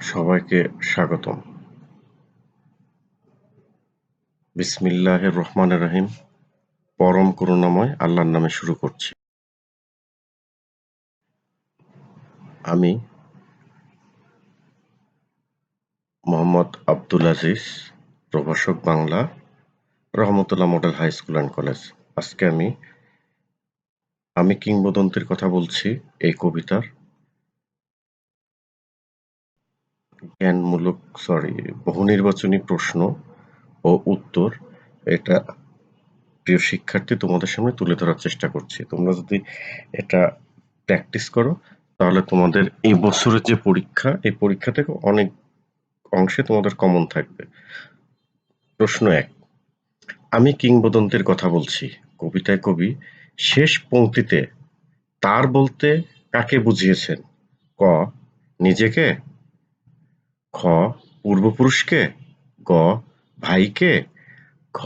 সবাইকে স্বাগতম। বিসমিল্লাহির রহমানির রহিম। পরম করুণাময় আল্লাহর নামে শুরু করছি। আমি মোহাম্মদ আব্দুল আজিজ, প্রভাষক Bangla, Rahmatullah model high school and college. আজকে আমি কিংবদন্তির কথা বলছি এই কবিতার বহুনির্বাচনী প্রশ্ন ও উত্তর। এটা প্রিয় শিক্ষার্থী তোমাদের সামনে তুলে ধরার চেষ্টা করছি। তোমরা যদি এটা প্র্যাকটিস করো তাহলে তোমাদের এই বছরের যে পরীক্ষা, এই পরীক্ষা থেকে অনেক অংশে তোমাদের কমন থাকবে। প্রশ্ন ১, আমি কিংবদন্তির কথা বলছি। কবিতায় কবি শেষ পংক্তিতে তার বলতে কাকে বুঝিয়েছেন? ক, নিজেকে, খ, পূর্বপুরুষকে, গ, ভাইকে, ঘ,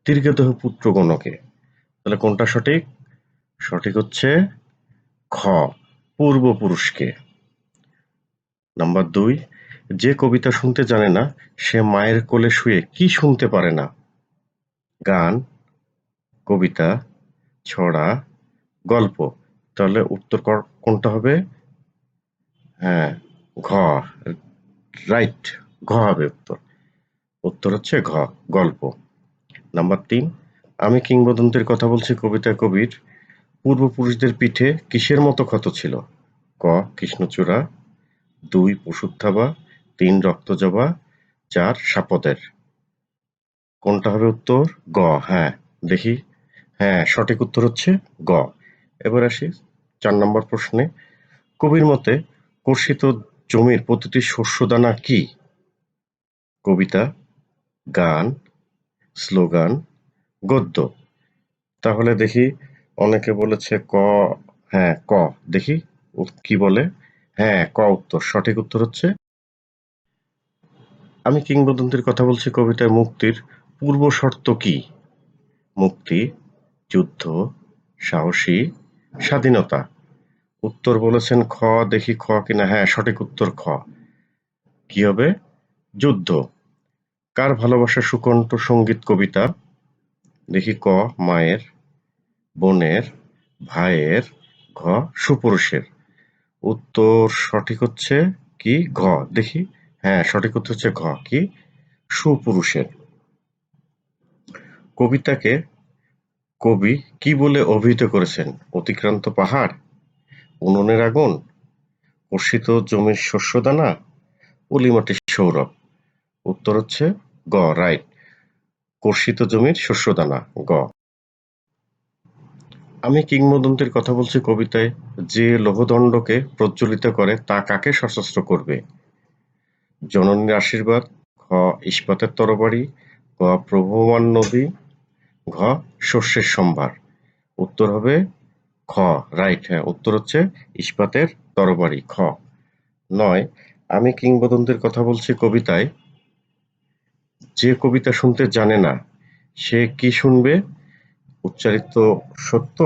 দীর্ঘদেহ পুত্রগণকে। তাহলে কোনটা সঠিক? সঠিক হচ্ছে খ, পূর্বপুরুষকে। নাম্বার ২, যে কবিতা শুনতে জানে না সে মায়ের কোলে শুয়ে কি শুনতে পারে না? গান, কবিতা, ছড়া, গল্প। তাহলে উত্তর কোনটা হবে? হ্যাঁ, ঘ, রাইট, ঘ হবে উত্তর। উত্তর হচ্ছে ঘ, গল্প। নাম্বার ৩, আমি কিংবদন্তির কথা বলছি কবিতায় কবির পূর্বপুরুষদের পিঠে কিসের মতো ক্ষত ছিল? ক, কৃষ্ণচূড়া, ২, পশুর থাবা, ৩, রক্তজবা, ৪, শাপদের। কোনটা হবে উত্তর? গ। হ্যাঁ, দেখি। হ্যাঁ, সঠিক উত্তর হচ্ছে গ। এবার আসি ৪ নম্বর প্রশ্নে। কবির মতে কর্ষিত জমির প্রতিটি শস্যদানা কি? কবিতা, গান, স্লোগান, গদ্য। তাহলে দেখি, অনেকে বলেছে ক। হ্যাঁ, ক। দেখি কি বলে। হ্যাঁ, ক উত্তর। সঠিক উত্তর হচ্ছে। আমি কিংবদন্তির কথা বলছি কবিতায় মুক্তির পূর্ব শর্ত কি? মুক্তি, যুদ্ধ, সাহসী, স্বাধীনতা। উত্তর বলেছেন খ। দেখি খ কিনা। হ্যাঁ, সঠিক উত্তর খ। কি হবে? যুদ্ধ। কার ভালোবাসা সুকণ্ঠ সঙ্গীত কবিতা? দেখি ক, মায়ের, বোনের, ভাইয়ের, ঘ, সুপুরুষের। উত্তর সঠিক হচ্ছে কি? ঘ। দেখি। হ্যাঁ, সঠিক উত্তর হচ্ছে ঘ, কি? সুপুরুষের। কবিতাকে কবি কি বলে অভিহিত করেছেন? অতিক্রান্ত পাহাড়, উনুনের আগুন, কর্ষিত জমির শস্যদানা, পলিমাটির সৌরভ। উত্তর হচ্ছে গ, রাইট, কর্ষিত জমির শস্যদানা, গ। আমি কিংবদন্তির কথা বলছি কবিতায় যে লৌহদণ্ডকে প্রজ্বলিত করে তা কাকে সশস্ত্র করবে? জননীর আশীর্বাদ, খ, ইস্পাতের তরবারি, গ, প্রবহমান নদী, ঘ, শস্যের সম্ভার। উত্তর হবে খ, রাইট। হ্যাঁ, উত্তর হচ্ছে ইস্পাতের তরবারি, খ। ৯, আমি কিংবদন্তির কথা বলছি কবিতায় যে কবিতা শুনতে জানে না সে কি শুনবে? উচ্চারিত সত্য,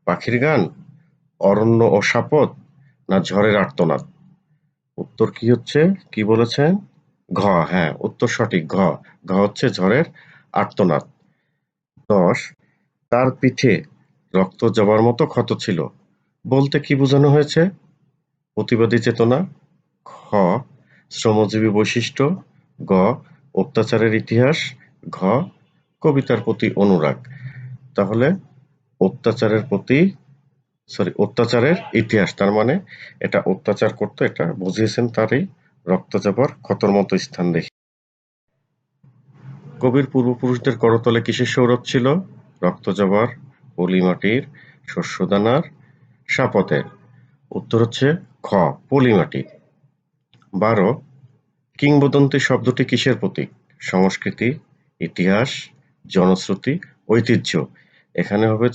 পাখির গান, অরণ্য ও শাপদ, না ঝড়ের আর্তনাদ? উত্তর কি হচ্ছে? কি বলেছেন? ঘ। হ্যাঁ, উত্তর সঠিক, ঘ। ঘ হচ্ছে ঝড়ের আর্তনাদ। ১০, তার পিঠে রক্ত জবার মতো ক্ষত ছিল বলতে কি বোঝানো হয়েছে? প্রতিবাদী চেতনা, খ, শ্রমজীবী বৈশিষ্ট্য, গ, অত্যাচারের ইতিহাস, ঘ, কবিতার প্রতি অনুরাগ। তাহলে অত্যাচারের ইতিহাস, তার মানে এটা অত্যাচার করতো, এটা বুঝিয়েছেন তারই রক্তচাপার ক্ষতর মতো স্থান দেখে। কবির পূর্বপুরুষদের করতলে কিসের সৌরভ ছিল? রক্তজবার, পলিমাটির, শস্যদানার, শাপতের। উত্তর হচ্ছে খ, পলিমাটি। ১২, কিংবদন্তি শব্দটি কিসের প্রতীক? সংস্কৃতি, ইতিহাস, জনশ্রুতি, ঐতিহ্য। এখানে হবে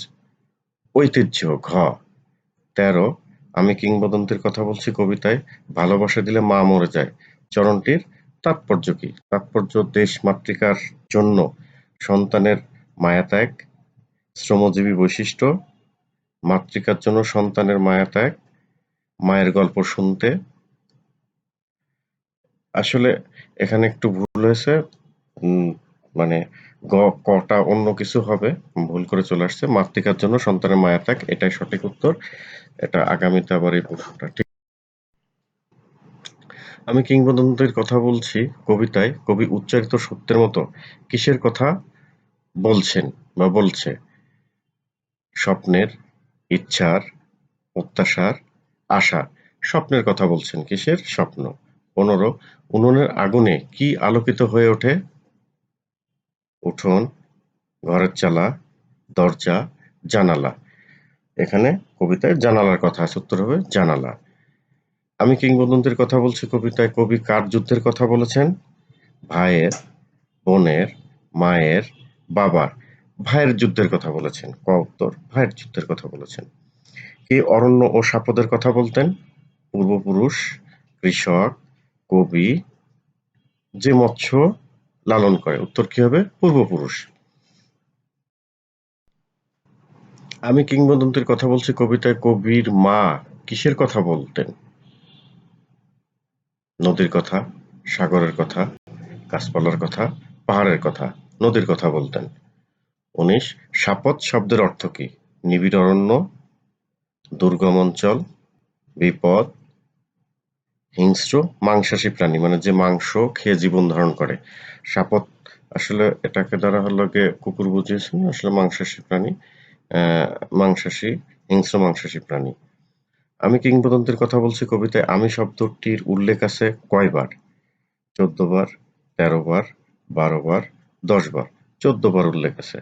ঐতিহ্য, ঘ। ১৩, আমি কিংবদন্তির কথা বলছি কবিতায় ভালোবাসা দিলে মা মরে যায় চরণটির তাৎপর্য কি? তাৎপর্য দেশ মাতৃকার জন্য সন্তানের মায়াত্যাগ, শ্রমজীবী বৈশিষ্ট্য, মাতৃকার জন্য সন্তানের মায়াত্যাগ, মায়ের গল্প শুনতে, আসলে এখানে একটু ভুল হয়েছে। মানে কটা অন্য কিছু হবে, ভুল করে চলে আসছে। মাতৃকার জন্য সন্তানের মায়া ত্যাগ, এটাই সঠিক উত্তর। এটা আগামীতে আবার এই প্রশ্নটা ঠিক। আমি কিংবদন্তির কথা বলছি কবিতায় কবি উচ্চারিত সত্যের মতো কিসের কথা বলছেন বা বলছে? স্বপ্নের, ইচ্ছার, প্রত্যাশার, আশার। স্বপ্নের কথা বলছেন। কিসের স্বপ্ন? ১৫ উনুনের আগুনে কি আলোকিত হয়ে ওঠে? উঠোন, ঘরের চালা, দরজা, জানালা। এখানে কবিতায় জানালার কথা আছে, উত্তর হবে জানালা। আমি কিংবদন্তির কথা বলছি কবিতায় কবি কার যুদ্ধের কথা বলেছেন? ভাইয়ের, বোনের, মায়ের, বাবার। ভাইয়ের যুদ্ধের কথা বলেছেন। ক উত্তর, ভাইয়ের যুদ্ধের কথা বলেছেন। কে অরণ্য ও সাপদের কথা বলতেন? পূর্বপুরুষ, কৃষক, কবি, যে মৎস্য লালন করে। উত্তর কি হবে? পূর্বপুরুষ। আমি কিংবদন্তির কথা বলছি কবিতায় কবির মা কিসের কথা বলতেন? নদীর কথা, সাগরের কথা, গাছপালার কথা, পাহাড়ের কথা। নদীর কথা বলতেন। ১৯ সাপদ শব্দের অর্থ কি? নিবিড় অরণ্য, দুর্গম অঞ্চল, বিপদ, হিংস্র মাংসাশী প্রাণী, মানে যে মাংস খেয়ে জীবন ধারণ করে। সাপদ আসলে এটাকে দ্বারা হলো গিয়ে কুকুর বুঝিয়েছেন, আসলে মাংসাশী প্রাণী, মাংসাশী, হিংস্র মাংসাশী প্রাণী। আমি কিংবদন্তির কথা বলছি কবিতায় আমি শব্দটির উল্লেখ আছে কয়বার? ১৪ বার, ১৩ বার, ১২ বার, ১০ বার। ১৪ বার উল্লেখ আছে।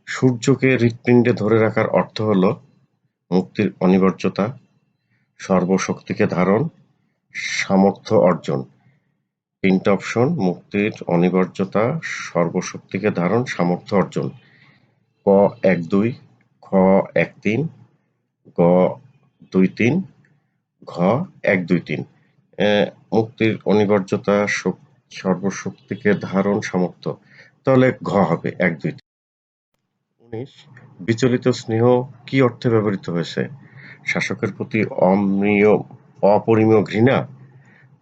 সূর্যকে হৃৎপিণ্ডে ধরে রাখার অর্থ হল মুক্তির অনিবার্যতা, সর্বশক্তিকে ধারণ, সামর্থ্য অর্জন। ৩ টা অপশন: মুক্তির অনিবার্যতা, সর্বশক্তিকে ধারণ, সামর্থ্য অর্জন। ক ১-২, খ ১-৩, গ ২-৩, ঘ ১-২-৩। মুক্তির অনিবার্যতা, সর্বশক্তিকে ধারণ, সামর্থ্য। তাহলে ঘ হবে ১-২-৩। ১৯ বিচলিত স্নেহ কি অর্থে ব্যবহৃত হয়েছে? শাসকের প্রতি অপরিমেয় ঘৃণা,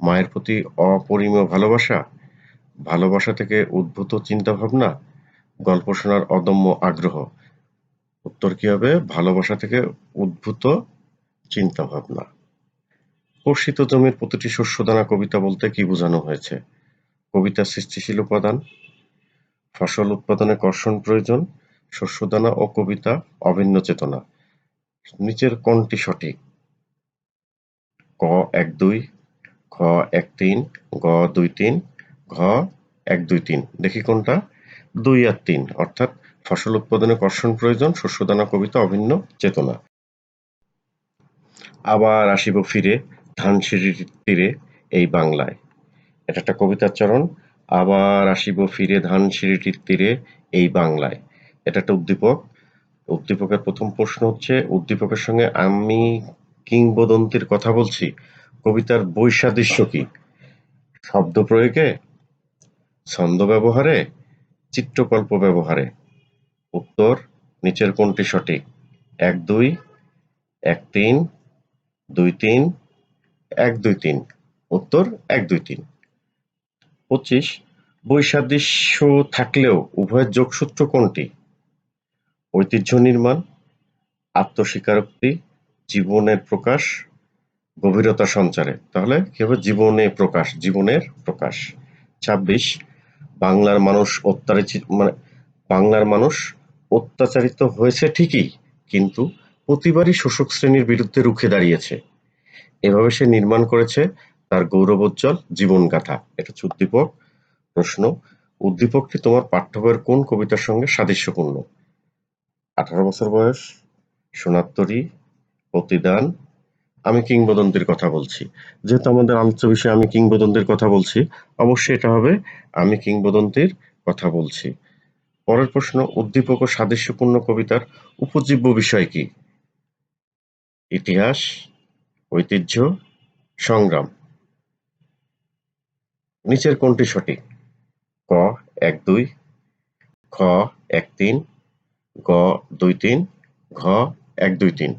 মায়ের প্রতি অপরিমেয় ভালোবাসা, ভালোবাসা থেকে উদ্ভূত চিন্তাভাবনা, গল্প শোনার অদম্য আগ্রহ। উত্তর কি হবে? ভালোবাসা থেকে উদ্ভূত চিন্তাভাবনা। কর্ষিত জমির প্রতিটি শস্যদানা কবিতা বলতে কি বোঝানো হয়েছে? কবিতার সৃষ্টিশীল উপাদান, ফসল উৎপাদনে কর্ষণ প্রয়োজন, শস্যদানা ও কবিতা অভিন্ন চেতনা। নিচের কোনটি সঠিক? ক ১-২, খ ১-৩, গ ২-৩, ঘ ১-২-৩। দেখি কোনটা? ২ আর ৩, অর্থাৎ ফসল উৎপাদনে কর্ষণ প্রয়োজন, শস্যদানা কবিতা অভিন্ন চেতনা। আবার আসিব ফিরে ধানসিঁড়ির তীরে এই বাংলায়। এটা একটা কবিতার চরণ। আবার আসিব ফিরে ধানসিঁড়িটির তীরে এই বাংলায়। এটা একটা উদ্দীপক। উদ্দীপকের প্রথম প্রশ্ন হচ্ছে, উদ্দীপকের সঙ্গে আমি কিংবদন্তির কথা বলছি কবিতার বৈসাদৃশ্য কি? শব্দ প্রয়োগে, ছন্দ ব্যবহারে, চিত্রকল্প ব্যবহারে। উত্তর নিচের কোনটি সঠিক? ১-২, ১-৩, ২-৩, ১-২-৩। উত্তর ১-২-৩। ২৫ বৈসাদৃশ্য থাকলেও উভয়ের যোগসূত্র কোনটি? ঐতিহ্য নির্মাণ, আত্মস্বীকারোক্তি, জীবনের প্রকাশ, গভীরতা সঞ্চারে। তাহলে কি হবে? জীবনের প্রকাশ। ২৬ বাংলার মানুষ অত্যাচারিত হয়েছে ঠিকই, কিন্তু প্রতিবারই শোষক শ্রেণীর বিরুদ্ধে রুখে দাঁড়িয়েছে। এভাবে সে নির্মাণ করেছে তার গৌরবোজ্জ্বল জীবনগাথা। এটা হচ্ছে উদ্দীপক। প্রশ্ন, উদ্দীপকটি তোমার পাঠ্য বইয়ের কোন কবিতার সঙ্গে সাদৃশ্যপূর্ণ? ১৮ বছর বয়স, সোনার তরী, প্রতিদান, আমি কিংবদন্তির কথা বলছি। যেহেতু আমাদের আলোচ্য বিষয়ে আমি কিংবদন্তির কথা বলছি, অবশ্যই এটা হবে আমি কিংবদন্তির কথা বলছি। পরের প্রশ্ন, উদ্দীপক ও সাদৃশ্যপূর্ণ কবিতার উপজীব্য বিষয় কি? ইতিহাস, ঐতিহ্য, সংগ্রাম। নিচের কোনটি সঠিক? ক ১-২, খ ১-৩, গ ২-৩, ঘ ১-২-৩।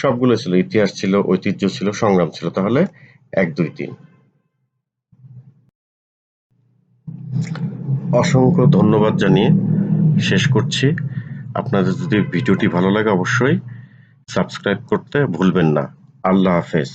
সবগুলো ছিল, ইতিহাস ছিল, ঐতিহ্য ছিল, সংগ্রাম ছিল। তাহলে ১-২-৩। অসংখ্য ধন্যবাদ জানিয়ে শেষ করছি। আপনাদের যদি ভিডিওটি ভালো লাগে অবশ্যই সাবস্ক্রাইব করতে ভুলবেন না। আল্লাহ হাফেজ।